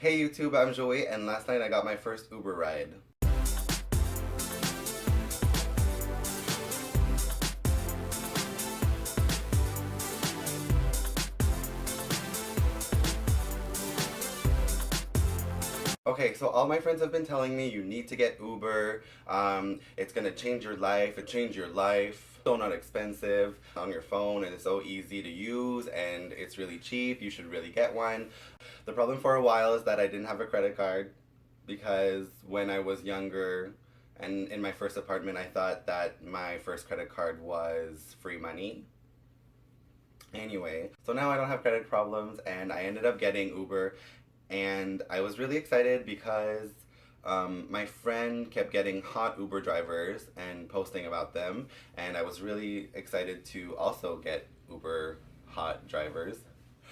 Hey YouTube, I'm Joey, and last night I got my first Uber ride. Okay, so all my friends have been telling me you need to get Uber. It's gonna change your life. It changed your life. So not expensive on your phone, and it's so easy to use, and it's really cheap. You should really get one. The problem for a while is that I didn't have a credit card because when I was younger and in my first apartment, I thought that my first credit card was free money. Anyway, so now I don't have credit problems, and I ended up getting Uber, and I was really excited because my friend kept getting hot Uber drivers and posting about them, and I was really excited to also get Uber hot drivers.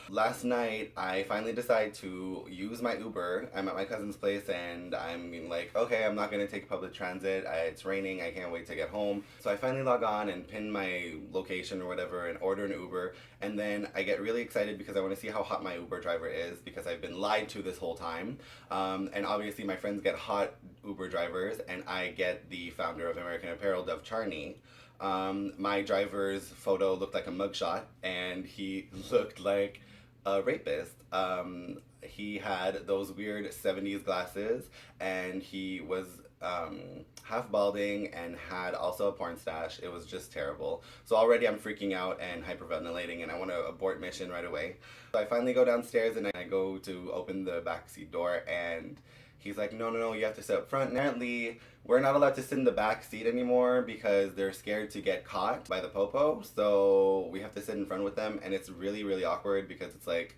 Last night, I finally decided to use my Uber. I'm at my cousin's place and I'm like, okay, I'm not gonna take public transit. It's raining, I can't wait to get home. So I finally log on and pin my location or whatever and order an Uber. And then I get really excited because I wanna see how hot my Uber driver is because I've been lied to this whole time. And obviously, my friends get hot Uber drivers and I get the founder of American Apparel, Dov Charney. My driver's photo looked like a mugshot and he looked like a rapist. He had those weird 70s glasses and he was half balding and had also a porn stash. It was just terrible. So already I'm freaking out and hyperventilating and I want to abort mission right away. So I finally go downstairs and I go to open the backseat door and he's like, no, no, no, you have to sit up front. And apparently, we're not allowed to sit in the back seat anymore because they're scared to get caught by the popo. So we have to sit in front with them, and it's really, really awkward because it's like,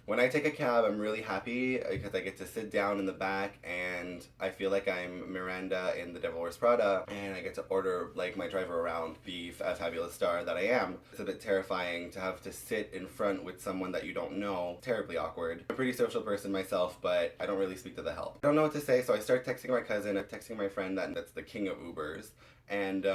when I take a cab, I'm really happy because I get to sit down in the back and I feel like I'm Miranda in The Devil Wears Prada and I get to order like my driver around, be a fabulous star that I am. It's a bit terrifying to have to sit in front with someone that you don't know. Terribly awkward. I'm a pretty social person myself, but I don't really speak to the help. I don't know what to say, so I start texting my cousin, I'm texting my friend that's the king of Ubers, and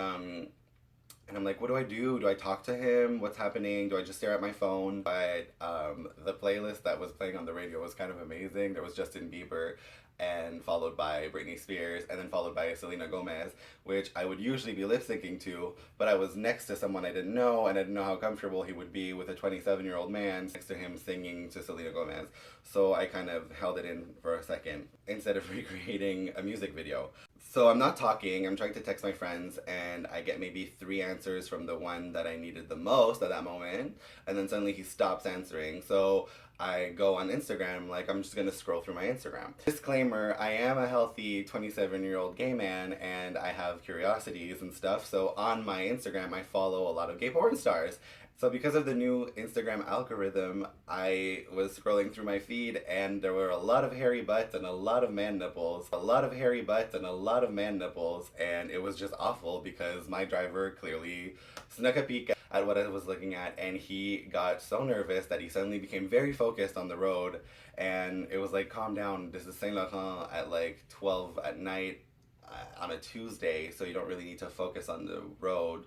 I'm like, what do I do? Do I talk to him? What's happening? Do I just stare at my phone? But the playlist that was playing on the radio was kind of amazing. There was Justin Bieber, and followed by Britney Spears, and then followed by Selena Gomez, which I would usually be lip syncing to, but I was next to someone I didn't know, and I didn't know how comfortable he would be with a 27-year-old man next to him singing to Selena Gomez. So I kind of held it in for a second instead of recreating a music video. So I'm not talking, I'm trying to text my friends, and I get maybe 3 answers from the one that I needed the most at that moment, and then suddenly he stops answering. So I go on Instagram, like I'm just gonna scroll through my Instagram. Disclaimer, I am a healthy 27-year-old gay man, and I have curiosities and stuff, so on my Instagram I follow a lot of gay porn stars. So because of the new Instagram algorithm, I was scrolling through my feed and there were a lot of hairy butts and a lot of man nipples. A lot of hairy butts and a lot of man nipples, and it was just awful because my driver clearly snuck a peek at what I was looking at and he got so nervous that he suddenly became very focused on the road, and it was like, calm down, this is Saint Laurent at like 12 at night on a Tuesday, so you don't really need to focus on the road.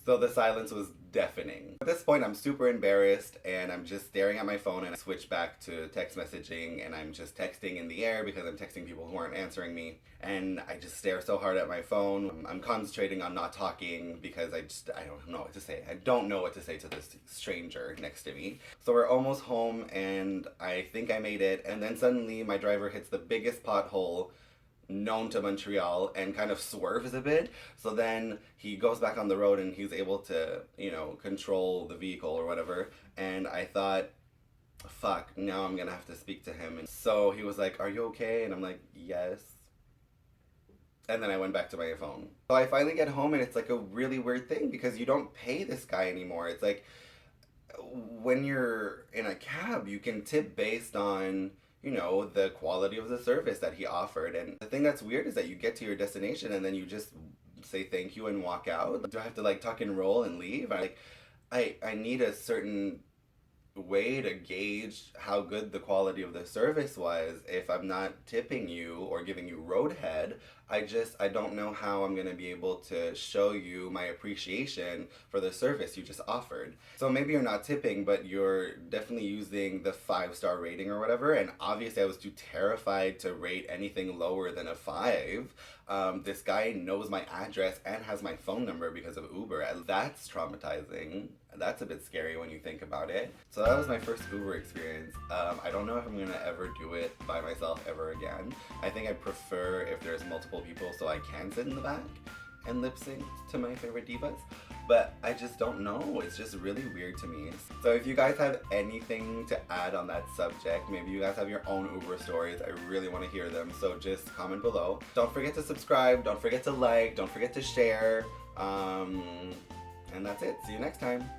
So the silence was deafening. At this point, I'm super embarrassed and I'm just staring at my phone, and I switch back to text messaging and I'm just texting in the air because I'm texting people who aren't answering me. And I just stare so hard at my phone. I'm concentrating on not talking because I don't know what to say. I don't know what to say to this stranger next to me. So we're almost home and I think I made it. And then suddenly my driver hits the biggest pothole known to Montreal and kind of swerves a bit. So then he goes back on the road and he's able to, control the vehicle or whatever. And I thought, fuck, now I'm gonna have to speak to him. And so he was like, are you okay? And I'm like, yes. And then I went back to my phone. So I finally get home and it's like a really weird thing because you don't pay this guy anymore. It's like when you're in a cab, you can tip based on the quality of the service that he offered. And the thing that's weird is that you get to your destination and then you just say thank you and walk out. Do I have to like tuck and roll and leave? I need a certain way to gauge how good the quality of the service was if I'm not tipping you or giving you roadhead. I don't know how I'm going to be able to show you my appreciation for the service you just offered. So maybe you're not tipping, but you're definitely using the 5-star rating or whatever. And obviously, I was too terrified to rate anything lower than a 5. This guy knows my address and has my phone number because of Uber. That's traumatizing. That's a bit scary when you think about it. So that was my first Uber experience. I don't know if I'm gonna ever do it by myself ever again. I think I prefer if there's multiple people so I can sit in the back and lip sync to my favorite divas. But I just don't know. It's just really weird to me. So if you guys have anything to add on that subject, maybe you guys have your own Uber stories, I really want to hear them. So just comment below. Don't forget to subscribe. Don't forget to like. Don't forget to share. And that's it. See you next time.